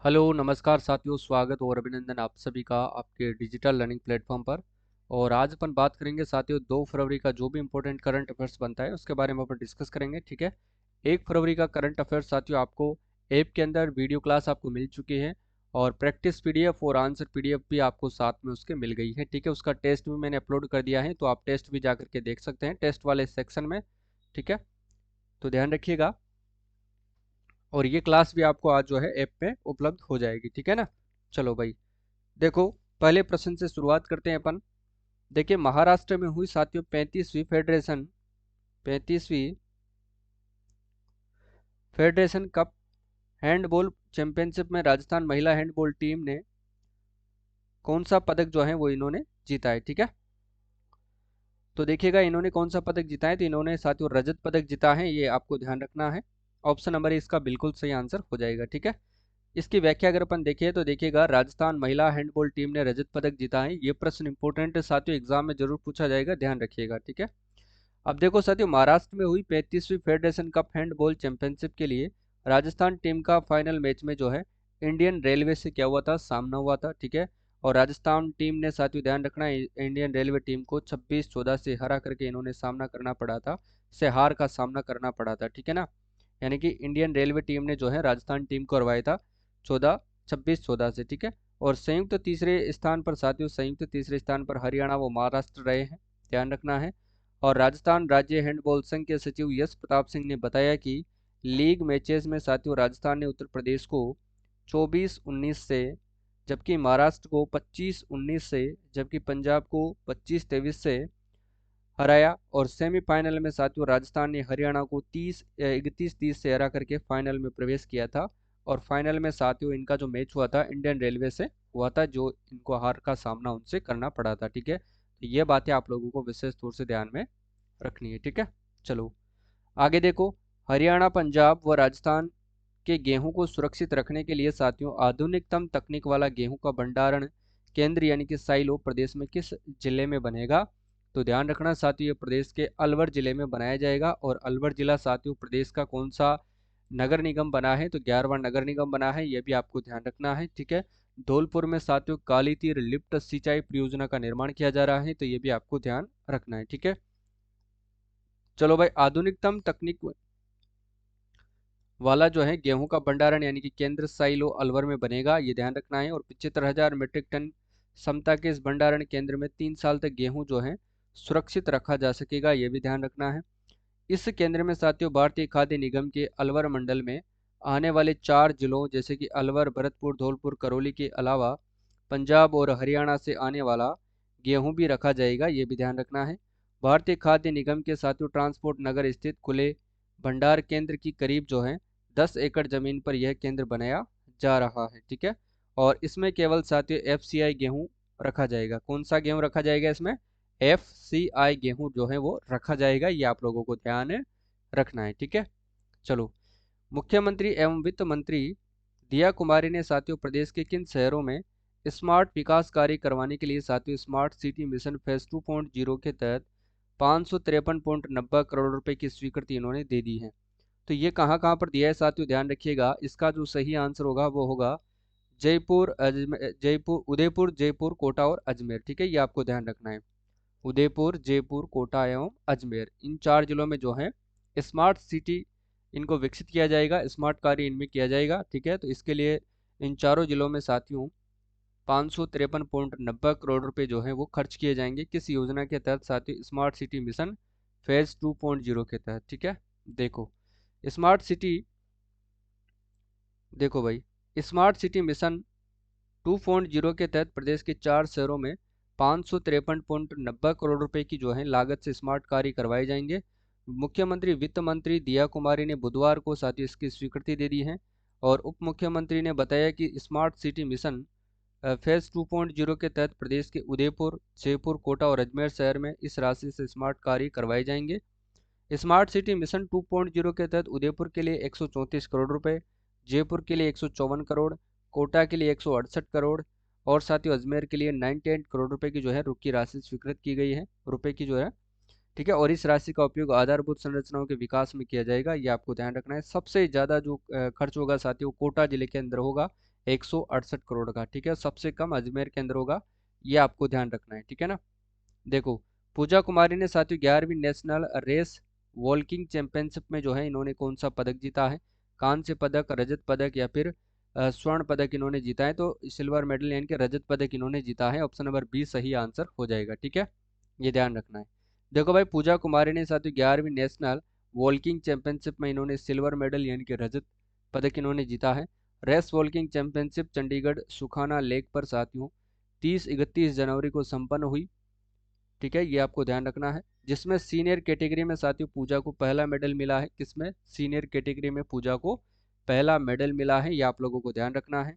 Hello नमस्कार साथियों, स्वागत और अभिनंदन आप सभी का आपके डिजिटल लर्निंग प्लेटफॉर्म पर। और आज अपन बात करेंगे साथियों 2 फरवरी का जो भी इंपॉर्टेंट करंट अफेयर्स बनता है उसके बारे में अपन डिस्कस करेंगे। ठीक है। 1 फरवरी का करंट अफेयर्स साथियों आपको ऐप के अंदर वीडियो क्लास आपको मिल चुकी है और प्रैक्टिस पीडीएफ और आंसर पीडीएफ भी आपको साथ में उसके मिल गई है। ठीक है। उसका टेस्ट भी मैंने अपलोड कर दिया है, तो आप टेस्ट भी जा करके देख सकते हैं टेस्ट वाले सेक्शन में। ठीक है। तो ध्यान रखिएगा और ये क्लास भी आपको आज जो है ऐप पे उपलब्ध हो जाएगी। ठीक है ना। चलो भाई, देखो पहले प्रश्न से शुरुआत करते हैं अपन। देखिए, महाराष्ट्र में हुई साथियों 35वीं फेडरेशन कप हैंडबॉल चैंपियनशिप में राजस्थान महिला हैंडबॉल टीम ने कौन सा पदक जो है वो इन्होंने जीता है। ठीक है। तो देखिएगा इन्होंने कौन सा पदक जीता है, तो इन्होंने साथियों रजत पदक जीता है, ये आपको ध्यान रखना है। ऑप्शन नंबर इसका बिल्कुल सही आंसर हो जाएगा। ठीक है। इसकी व्याख्या अगर अपन देखें तो देखिएगा राजस्थान महिला हैंडबॉल टीम ने रजत पदक जीता है। ये प्रश्न इंपॉर्टेंट है साथियों, एग्जाम में जरूर पूछा जाएगा, ध्यान रखिएगा। ठीक है। अब देखो साथियों, महाराष्ट्र में हुई 35वीं फेडरेशन कप हैंडबॉल चैंपियनशिप के लिए राजस्थान टीम का फाइनल मैच में जो है इंडियन रेलवे से क्या हुआ था, सामना हुआ था। ठीक है। और राजस्थान टीम ने साथियों ध्यान रखना है इंडियन रेलवे टीम को 26-14 से हरा करके इन्होंने सामना करना पड़ा था, से हार का सामना करना पड़ा था। ठीक है ना। यानी कि इंडियन रेलवे टीम ने जो है राजस्थान टीम को हरवाया था 26-14 से। ठीक है। और संयुक्त तीसरे स्थान पर साथियों, संयुक्त तीसरे स्थान पर हरियाणा व महाराष्ट्र रहे हैं, ध्यान रखना है। और राजस्थान राज्य हैंडबॉल संघ के सचिव यश प्रताप सिंह ने बताया कि लीग मैचेस में साथियों राजस्थान ने उत्तर प्रदेश को 24-19 से, जबकि महाराष्ट्र को 25-19 से, जबकि पंजाब को 25-23 से हराया। और सेमीफाइनल में साथियों राजस्थान ने हरियाणा को 31-30 से हरा करके फाइनल में प्रवेश किया था। और फाइनल में साथियों इनका जो मैच हुआ था इंडियन रेलवे से हुआ था, जो इनको हार का सामना उनसे करना पड़ा था। ठीक है। तो ये बातें आप लोगों को विशेष तौर से ध्यान में रखनी है। ठीक है। चलो आगे देखो, हरियाणा पंजाब व राजस्थान के गेहूं को सुरक्षित रखने के लिए साथियों आधुनिकतम तकनीक वाला गेहूं का भंडारण केंद्र यानी कि साइलो प्रदेश में किस जिले में बनेगा। तो ध्यान रखना साथियों, ये प्रदेश के अलवर जिले में बनाया जाएगा। और अलवर जिला साथियों प्रदेश का कौन सा नगर निगम बना है, तो 11वां नगर निगम बना है, ये भी आपको ध्यान रखना है। ठीक है। धौलपुर में साथियों काली तीर लिफ्ट सिंचाई परियोजना का निर्माण किया जा रहा है, तो ये भी आपको ध्यान रखना है। ठीक है। चलो भाई, आधुनिकतम तकनीक वाला जो है गेहूं का भंडारण यानी कि केंद्र साइलो अलवर में बनेगा, ये ध्यान रखना है। और 75,000 मीट्रिक टन क्षमता के इस भंडारण केंद्र में 3 साल तक गेहूं जो है सुरक्षित रखा जा सकेगा, ये भी ध्यान रखना है। इस केंद्र में साथियों भारतीय खाद्य निगम के अलवर मंडल में आने वाले 4 जिलों जैसे कि अलवर, भरतपुर, धौलपुर, करौली के अलावा पंजाब और हरियाणा से आने वाला गेहूं भी रखा जाएगा, ये भी ध्यान रखना है। भारतीय खाद्य निगम के साथियों ट्रांसपोर्ट नगर स्थित खुले भंडार केंद्र की करीब जो है 10 एकड़ जमीन पर यह केंद्र बनाया जा रहा है। ठीक है। और इसमें केवल साथियों FCI गेहूं रखा जाएगा। कौन सा गेहूं रखा जाएगा इसमें? FCI गेहूं जो है वो रखा जाएगा, ये आप लोगों को ध्यान रखना है। ठीक है। चलो, मुख्यमंत्री एवं वित्त मंत्री दिया कुमारी ने साथियों प्रदेश के किन शहरों में स्मार्ट विकास कार्य करवाने के लिए साथियों स्मार्ट सिटी मिशन फेज 2.0 के तहत 553.90 करोड़ रुपए की स्वीकृति इन्होंने दे दी है। तो ये कहाँ कहाँ पर दिया है साथियों, ध्यान रखिएगा। इसका जो सही आंसर होगा वो होगा जयपुर, अजमेर, जयपुर, उदयपुर, जयपुर, कोटा और अजमेर। ठीक है। ये आपको ध्यान रखना है। उदयपुर, जयपुर, कोटा एवं अजमेर, इन 4 जिलों में जो है स्मार्ट सिटी इनको विकसित किया जाएगा, स्मार्ट कार्य इनमें किया जाएगा। ठीक है। तो इसके लिए इन चारों जिलों में साथियों 553.90 करोड़ रुपए जो है वो खर्च किए जाएंगे। किस योजना के तहत? साथियों स्मार्ट सिटी मिशन फेज 2.0 के तहत। ठीक है। देखो स्मार्ट सिटी, देखो भाई, स्मार्ट सिटी मिशन 2.0 के तहत प्रदेश के 4 शहरों में 553.90 करोड़ रुपए की जो है लागत से स्मार्ट कार्य करवाए जाएंगे। मुख्यमंत्री वित्त मंत्री दिया कुमारी ने बुधवार को साथ ही इसकी स्वीकृति दे दी है। और उप मुख्यमंत्री ने बताया कि स्मार्ट सिटी मिशन फेज 2.0 के तहत प्रदेश के उदयपुर, जयपुर, कोटा और अजमेर शहर में इस राशि से स्मार्ट कार्य करवाए जाएंगे। स्मार्ट सिटी मिशन 2.0 के तहत उदयपुर के लिए 134 करोड़ रुपए, जयपुर के लिए 154 करोड़, कोटा के लिए 168 करोड़ और साथ ही अजमेर के लिए 98 करोड़ रुपए की जो है रुपये की राशि स्वीकृत की गई है, रुपए की जो है। ठीक है। और इस राशि का उपयोग आधारभूत संरचनाओं के विकास में किया जाएगा, ये आपको ध्यान रखना है। सबसे ज़्यादा जो खर्च होगा साथियों कोटा जिले के अंदर होगा, 168 करोड़ का, ठीक है। सबसे कम अजमेर के अंदर होगा, ये आपको ध्यान रखना है, ठीक है ना। देखो, पूजा कुमारी ने साथियों 11वीं नेशनल रेस वॉल्किंग चैंपियनशिप में जो है इन्होंने कौन सा पदक जीता है? कांस्य पदक, रजत पदक या फिर स्वर्ण पदक इन्होंने जीता है। तो सिल्वर मेडल यानी कि रजत पदक इन्होंने जीता है। ऑप्शन नंबर बी सही आंसर हो जाएगा, ठीक है, ये ध्यान रखना है। देखो भाई, पूजा कुमारी ने साथियों 11वीं नेशनल वॉल्किंग चैंपियनशिप में इन्होंने सिल्वर मेडल यानी कि रजत पदक इन्होंने जीता है। रेस वॉल्किंग चैंपियनशिप चंडीगढ़ सुखाना लेक पर साथियों 30-31 जनवरी को संपन्न हुई, ठीक है, ये आपको ध्यान रखना है। जिसमें सीनियर कैटेगरी में साथियों पूजा को पहला मेडल मिला है। किसमें? सीनियर कैटेगरी में पूजा को पहला मेडल मिला है, ये आप लोगों को ध्यान रखना है।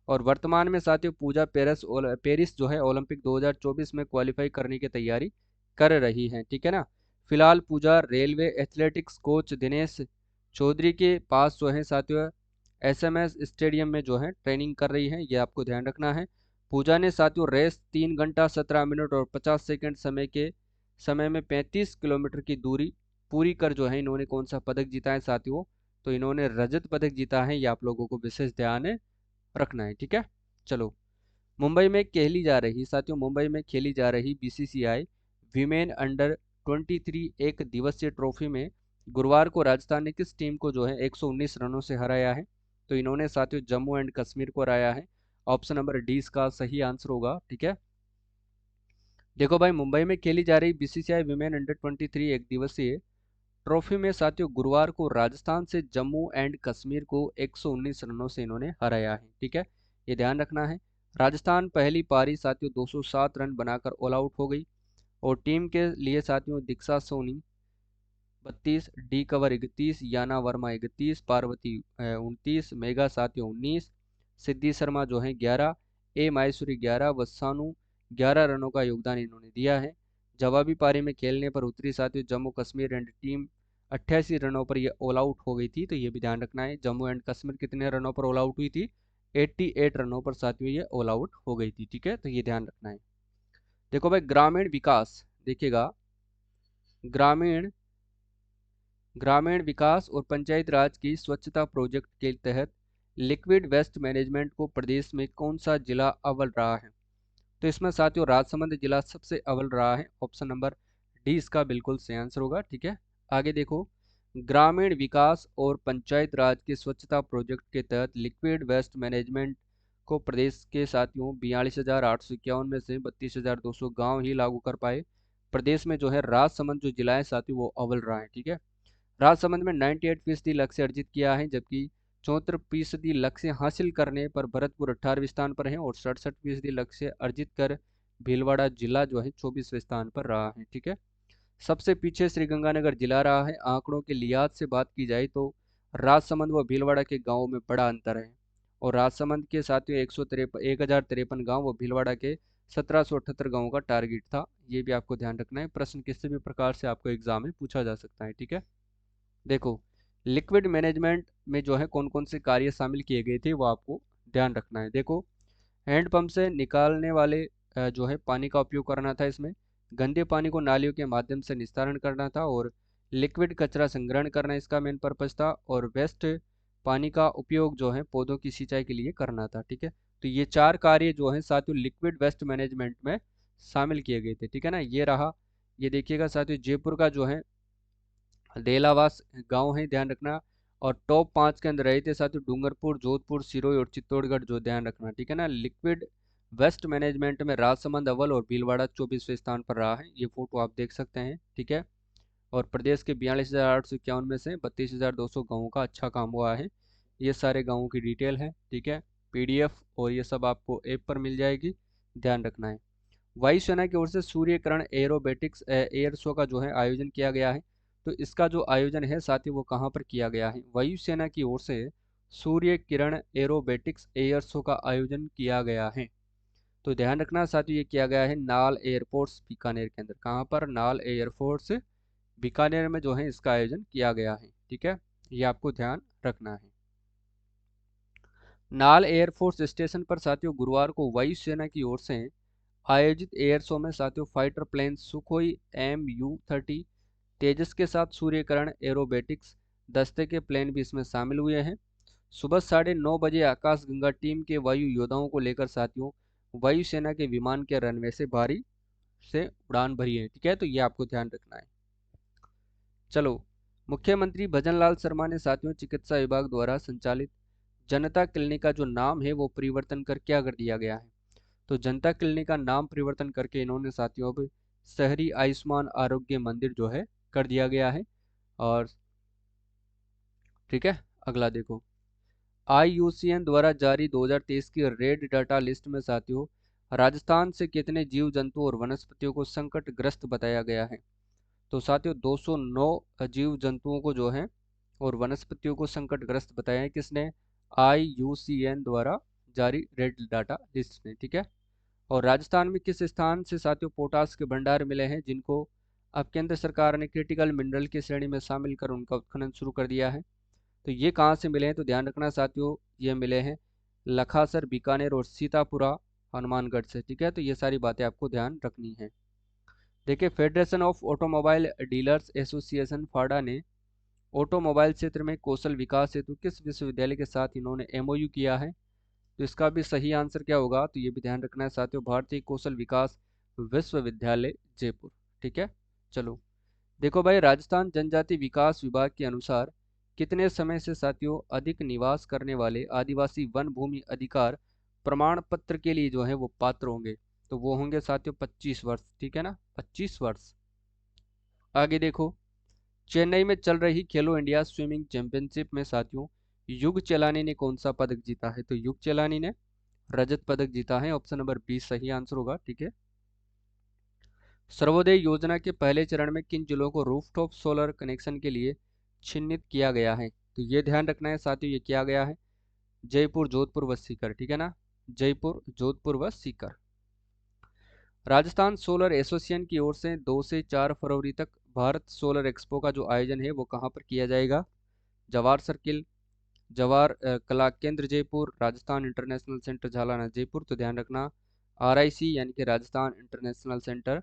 और वर्तमान में साथियों पूजा पेरिस जो है ओलंपिक 2024 में क्वालिफाई करने की तैयारी कर रही है, ठीक है ना। फिलहाल Pooja railway athletics coach Dinesh Chaudhary के पास जो है साथियों एसएमएस स्टेडियम में जो है ट्रेनिंग कर रही है, ये आपको ध्यान रखना है। पूजा ने साथियों रेस 3 घंटा 17 मिनट और 50 सेकंड समय में 35 किलोमीटर की दूरी पूरी कर जो है इन्होंने कौन सा पदक जीता है साथियों? तो इन्होंने रजत पदक जीता है, ये आप लोगों को विशेष ध्यान रखना है, ठीक है। चलो, मुंबई में खेली जा रही साथियों मुंबई में खेली जा रही बीसीसीआई वीमेन अंडर 23 एक दिवसीय ट्रॉफी में गुरुवार को राजस्थान ने किस टीम को जो है 119 रनों से हराया है? तो इन्होंने साथियों जम्मू एंड कश्मीर को हराया है। ऑप्शन नंबर डी इसका सही आंसर होगा, ठीक है। देखो भाई, मुंबई में खेली जा रही बीसीसीआई विमेन अंडर 23 एक दिवसीय ट्रॉफी में साथियों गुरुवार को राजस्थान से जम्मू एंड कश्मीर को 119 रनों से इन्होंने हराया है, ठीक है, ये ध्यान रखना है। राजस्थान पहली पारी साथियों 207 रन बनाकर ऑल आउट हो गई। और टीम के लिए साथियों दीक्षा सोनी 32, डी कवर 31, याना वर्मा 31, पार्वती 29, मेगा साथियों 19, सिद्धि शर्मा जो है 11, ए माहेश्वरी 11 व सानू 11 रनों का योगदान इन्होंने दिया है। जवाबी पारी में खेलने पर उतरी साथियों जम्मू कश्मीर एंड टीम 88 रनों पर यह ऑल आउट हो गई थी, तो ये भी ध्यान रखना है। जम्मू एंड कश्मीर कितने रनों पर ऑल आउट हुई थी? 88 रनों पर साथियों ये ऑल आउट हो गई थी, ठीक है, तो ये ध्यान रखना है। देखो भाई, ग्रामीण विकास देखिएगा, ग्रामीण ग्रामीण विकास और पंचायत राज की स्वच्छता प्रोजेक्ट के तहत लिक्विड वेस्ट मैनेजमेंट को प्रदेश में कौन सा जिला अव्वल रहा है? तो इसमें साथियों राजसमंद जिला सबसे अव्वल रहा है। ऑप्शन नंबर डी इसका बिल्कुल सही आंसर होगा, ठीक है। आगे देखो, ग्रामीण विकास और पंचायत राज के स्वच्छता प्रोजेक्ट के तहत लिक्विड वेस्ट मैनेजमेंट को प्रदेश के साथियों 42,851 में से 32,200 गांव ही लागू कर पाए। प्रदेश में जो है राजसमंद जो जिला है साथियों वो अव्वल रहा है, ठीक है। राजसमंद में 98% लक्ष्य अर्जित किया है, जबकि 74% लक्ष्य हासिल करने पर भरतपुर 18वें स्थान पर है और 67% लक्ष्य अर्जित कर भीलवाड़ा जिला जो है 24वें स्थान पर रहा है, ठीक है। सबसे पीछे श्रीगंगानगर जिला रहा है। आंकड़ों के लिहाज से बात की जाए तो राजसमंद व भीलवाड़ा के गांवों में बड़ा अंतर है। और राजसमंद के साथियों 1,053 गांव व भीलवाड़ा के 1,778 गांवों का टारगेट था। ये भी आपको ध्यान रखना है, प्रश्न किसी भी प्रकार से आपको एग्जाम में पूछा जा सकता है, ठीक है। देखो, लिक्विड मैनेजमेंट में जो है कौन कौन से कार्य शामिल किए गए थे वो आपको ध्यान रखना है। देखो, हैंडपंप से निकालने वाले जो है पानी का उपयोग करना था इसमें, गंदे पानी को नालियों के माध्यम से निस्तारण करना था और लिक्विड कचरा संग्रहण करना इसका मेन पर्पस था। और वेस्ट पानी का उपयोग जो है पौधों की सिंचाई के लिए करना था, ठीक है। तो ये 4 कार्य जो है साथियों लिक्विड वेस्ट मैनेजमेंट में शामिल किए गए थे, ठीक है ना। ये रहा, ये देखिएगा साथियों जयपुर का जो है देलावास गांव है, ध्यान रखना। और टॉप 5 के अंदर रहे थे साथियों डूंगरपुर, जोधपुर, सिरोही और चित्तौड़गढ़, जो ध्यान रखना, ठीक है ना। लिक्विड वेस्ट मैनेजमेंट में राजसमंद अव्वल और भीलवाड़ा 24वें स्थान पर रहा है, ये फोटो आप देख सकते हैं, ठीक है। और प्रदेश के 42,851 में से 32,200 गाँवों का अच्छा काम हुआ है। ये सारे गाँवों की डिटेल है, ठीक है, पीडीएफ और ये सब आपको ऐप पर मिल जाएगी, ध्यान रखना है। वायुसेना की ओर से सूर्यकिरण एरोबेटिक्स एयर शो का जो है आयोजन किया गया है। तो इसका जो आयोजन है साथियों वो कहाँ पर किया गया है? वायुसेना की ओर से Surya Kiran aerobatics air show का आयोजन किया गया है। तो ध्यान रखना साथियों ये किया गया है नाल एयरफोर्स बीकानेर के अंदर। कहाँ पर? नाल एयरफोर्स बीकानेर में जो है इसका आयोजन किया गया है, ठीक है, ये आपको ध्यान रखना है। नाल एयरफोर्स स्टेशन पर साथियों गुरुवार को वायुसेना की ओर से आयोजित एयर शो में साथियों फाइटर प्लेन सुखोई MU-30 तेजस के साथ सूर्यकिरण एरोबेटिक्स दस्ते के प्लेन भी इसमें शामिल हुए हैं। सुबह 9:30 बजे आकाशगंगा टीम के वायु योद्धाओं को लेकर साथियों वायुसेना के विमान के रनवे से भारी से उड़ान भरी है। ठीक है, तो ये आपको ध्यान रखना है। चलो, मुख्यमंत्री भजनलाल शर्मा ने साथियों चिकित्सा विभाग द्वारा संचालित जनता क्लिनिक का जो नाम है वो परिवर्तन कर क्या कर दिया गया है। तो जनता क्लिनिक का नाम परिवर्तन करके इन्होंने साथियों अब शहरी आयुष्मान आरोग्य मंदिर जो है कर दिया गया है। और ठीक है, अगला देखो, IUCN द्वारा जारी 2023 की रेड डाटा लिस्ट में साथियों राजस्थान से कितने जीव जंतु और वनस्पतियों को संकटग्रस्त बताया गया है। तो साथियों 209 जीव जंतुओं को जो है और वनस्पतियों को संकटग्रस्त बताया है किसने, IUCN द्वारा जारी रेड डाटा लिस्ट में। ठीक है, और राजस्थान में किस स्थान से साथियों पोटास के भंडार मिले हैं जिनको अब केंद्र सरकार ने क्रिटिकल मिनरल की श्रेणी में शामिल कर उनका उत्खनन शुरू कर दिया है। तो ये कहाँ से मिले हैं, तो ध्यान रखना साथियों, ये मिले हैं लखासर, बीकानेर और सीतापुरा हनुमानगढ़ से। ठीक है, तो ये सारी बातें आपको ध्यान रखनी है। देखिए, federation of automobile dealers association FADA ने ऑटोमोबाइल क्षेत्र में कौशल विकास हेतु किस विश्वविद्यालय के साथ इन्होंने MOU किया है। तो इसका भी सही आंसर क्या होगा, तो ये भी ध्यान रखना है साथियों, भारतीय कौशल विकास विश्वविद्यालय जयपुर। ठीक है, चलो देखो भाई, राजस्थान जनजाति विकास विभाग के अनुसार कितने समय से साथियों अधिक निवास करने वाले आदिवासी वन भूमि अधिकार प्रमाण पत्र के लिए जो है वो पात्र होंगे। तो वो होंगे साथियों 25 वर्ष। ठीक है ना, 25 वर्ष। आगे देखो, चेन्नई में चल रही खेलो इंडिया स्विमिंग चैंपियनशिप में साथियों युग चेलानी ने कौन सा पदक जीता है। तो युग चेलानी ने रजत पदक जीता है। ऑप्शन नंबर 20 सही आंसर होगा। ठीक है, सर्वोदय योजना के पहले चरण में किन जिलों को रूफटॉप सोलर कनेक्शन के लिए चिन्हित किया गया है। तो ये ध्यान रखना है साथियों, ये किया गया है जयपुर, जोधपुर व सीकर। ठीक है ना, जयपुर, जोधपुर व सीकर। राजस्थान सोलर एसोसिएशन की ओर से 2 से 4 फरवरी तक भारत सोलर एक्सपो का जो आयोजन है वो कहाँ पर किया जाएगा। जवाहर सर्किल, जवाहर कला केंद्र जयपुर, राजस्थान इंटरनेशनल सेंटर झालाना जयपुर। तो ध्यान रखना RIC यानी कि राजस्थान इंटरनेशनल सेंटर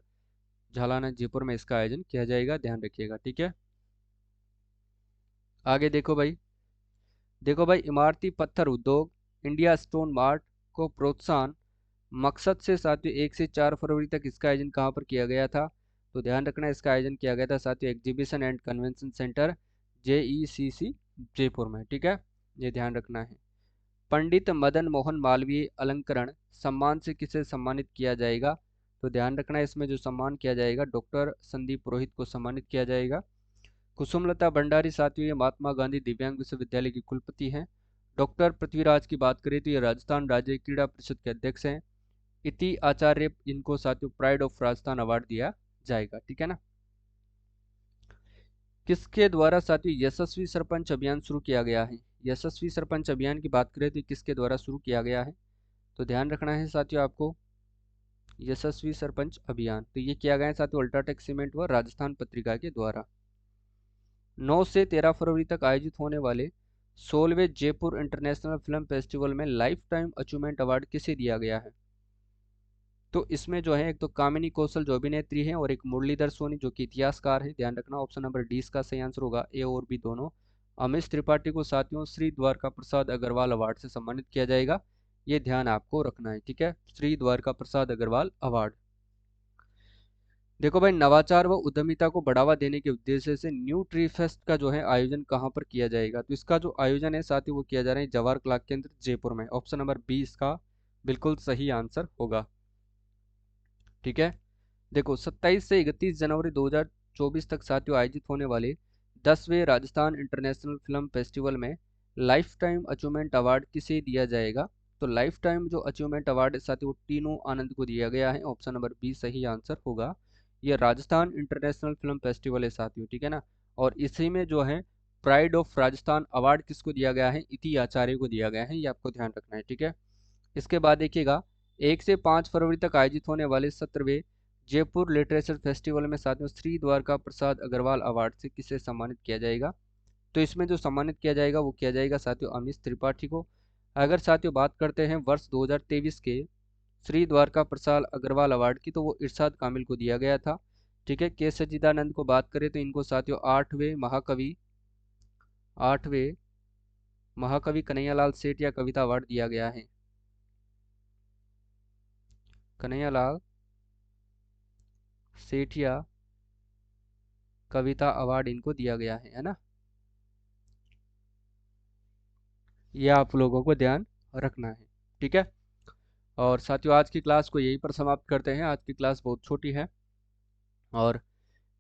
झालाना जयपुर में इसका आयोजन किया जाएगा, ध्यान रखिएगा। ठीक है, आगे देखो भाई, देखो भाई, इमारती पत्थर उद्योग इंडिया स्टोन मार्ट को प्रोत्साहन मकसद से साथियों 1 से 4 फरवरी तक इसका आयोजन कहाँ पर किया गया था। तो ध्यान रखना इसका आयोजन किया गया था साथियों exhibition and convention centre JECC Jaipur में। ठीक है, ये ध्यान रखना है। पंडित मदन मोहन मालवीय अलंकरण सम्मान से किसे सम्मानित किया जाएगा। तो ध्यान रखना इसमें जो सम्मान किया जाएगा डॉक्टर संदीप पुरोहित को सम्मानित किया जाएगा। कुसुमलता भंडारी साथियों ये महात्मा गांधी दिव्यांग विश्वविद्यालय की कुलपति हैं। डॉक्टर पृथ्वीराज की बात करें तो ये राजस्थान राज्य क्रीड़ा परिषद के अध्यक्ष हैं। इति आचार्य इनको साथियों प्राइड ऑफ राजस्थान अवार्ड दिया जाएगा। ठीक है ना, किसके द्वारा साथियों यशस्वी सरपंच अभियान शुरू किया गया है। यशस्वी सरपंच अभियान की बात करें तो किसके द्वारा शुरू किया गया है। तो ध्यान रखना है साथियों आपको यशस्वी सरपंच अभियान, तो ये किया गया है साथियों अल्ट्राटेक सीमेंट व राजस्थान पत्रिका के द्वारा। 9 से 13 फरवरी तक आयोजित होने वाले 16वें जयपुर इंटरनेशनल फिल्म फेस्टिवल में लाइफ टाइम अचीवमेंट अवार्ड किसे दिया गया है। तो इसमें जो है एक तो कामिनी कौशल जो अभिनेत्री है और एक मुरलीधर सोनी जो कि इतिहासकार है। ध्यान रखना ऑप्शन नंबर डी इसका सही आंसर होगा, ए और बी दोनों। अमिश त्रिपाठी को साथियों श्री द्वारका प्रसाद अग्रवाल अवार्ड से सम्मानित किया जाएगा, ये ध्यान आपको रखना है। ठीक है, श्री द्वारका प्रसाद अग्रवाल अवार्ड। देखो भाई, नवाचार व उद्यमिता को बढ़ावा देने के उद्देश्य से न्यू ट्री फेस्ट का जो है आयोजन कहाँ पर किया जाएगा। तो इसका जो आयोजन है साथियों वो किया जा रहा है जवाहर कला केंद्र जयपुर में। ऑप्शन नंबर बी इसका बिल्कुल सही आंसर होगा। ठीक है, देखो 27 से 31 जनवरी 2024 तक साथियों आयोजित होने वाले 10वें राजस्थान इंटरनेशनल फिल्म फेस्टिवल में लाइफ टाइम अचीवमेंट अवार्ड किसे दिया जाएगा। तो लाइफ टाइम जो अचीवमेंट अवार्ड साथियों तीनों आनंद को दिया गया है। ऑप्शन नंबर बी सही आंसर होगा, ये राजस्थान इंटरनेशनल फिल्म फेस्टिवल है साथियों। ठीक है ना, और इसी में जो है प्राइड ऑफ राजस्थान अवार्ड किसको दिया गया है, इति आचार्य को दिया गया है, ये आपको ध्यान रखना है। ठीक है, इसके बाद देखिएगा 1 से 5 फरवरी तक आयोजित होने वाले 17वें जयपुर लिटरेचर फेस्टिवल में साथियों श्री द्वारका प्रसाद अग्रवाल अवार्ड से किसे सम्मानित किया जाएगा। तो इसमें जो सम्मानित किया जाएगा वो किया जाएगा साथियों अमिश त्रिपाठी को। अगर साथियों बात करते हैं वर्ष 2023 के श्री द्वारका प्रसाद अग्रवाल अवार्ड की, तो वो इरशाद कामिल को दिया गया था। ठीक है, के सच्चिदानंद को बात करें तो इनको साथियों 8वें महाकवि कन्हैयालाल सेठ या कविता अवार्ड दिया गया है? कन्हैयालाल सेठिया कविता अवार्ड इनको दिया गया है ना? ये आप लोगों को ध्यान रखना है, ठीक है। और साथियों, आज की क्लास को यहीं पर समाप्त करते हैं। आज की क्लास बहुत छोटी है और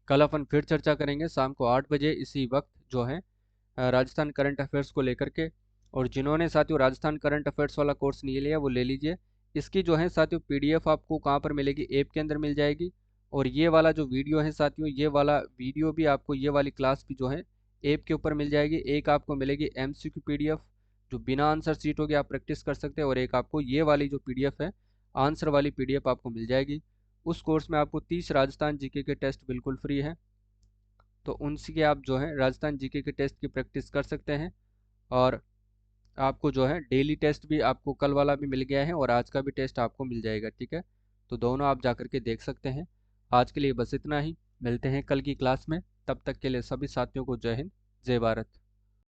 कल अपन फिर चर्चा करेंगे शाम को 8 बजे इसी वक्त जो है राजस्थान करंट अफेयर्स को लेकर के। और जिन्होंने साथियों राजस्थान करंट अफेयर्स वाला कोर्स नहीं लिया वो ले लीजिए। इसकी जो है साथियों पीडीएफ आपको कहाँ पर मिलेगी? ऐप के अंदर मिल जाएगी। और ये वाला जो वीडियो है साथियों, ये वाला वीडियो भी आपको, ये वाली क्लास भी जो है ऐप के ऊपर मिल जाएगी। एक आपको मिलेगी एमसीक्यू पीडीएफ जो बिना आंसर सीट होगी, आप प्रैक्टिस कर सकते हैं। और एक आपको ये वाली जो पीडीएफ है, आंसर वाली पीडीएफ आपको मिल जाएगी। उस कोर्स में आपको 30 राजस्थान जीके के टेस्ट बिल्कुल फ्री है। तो उनसे आप जो है राजस्थान जीके के टेस्ट की प्रैक्टिस कर सकते हैं। और आपको जो है डेली टेस्ट भी आपको कल वाला भी मिल गया है और आज का भी टेस्ट आपको मिल जाएगा, ठीक है। तो दोनों आप जा करके देख सकते हैं। आज के लिए बस इतना ही, मिलते हैं कल की क्लास में। तब तक के लिए सभी साथियों को जय हिंद, जय भारत।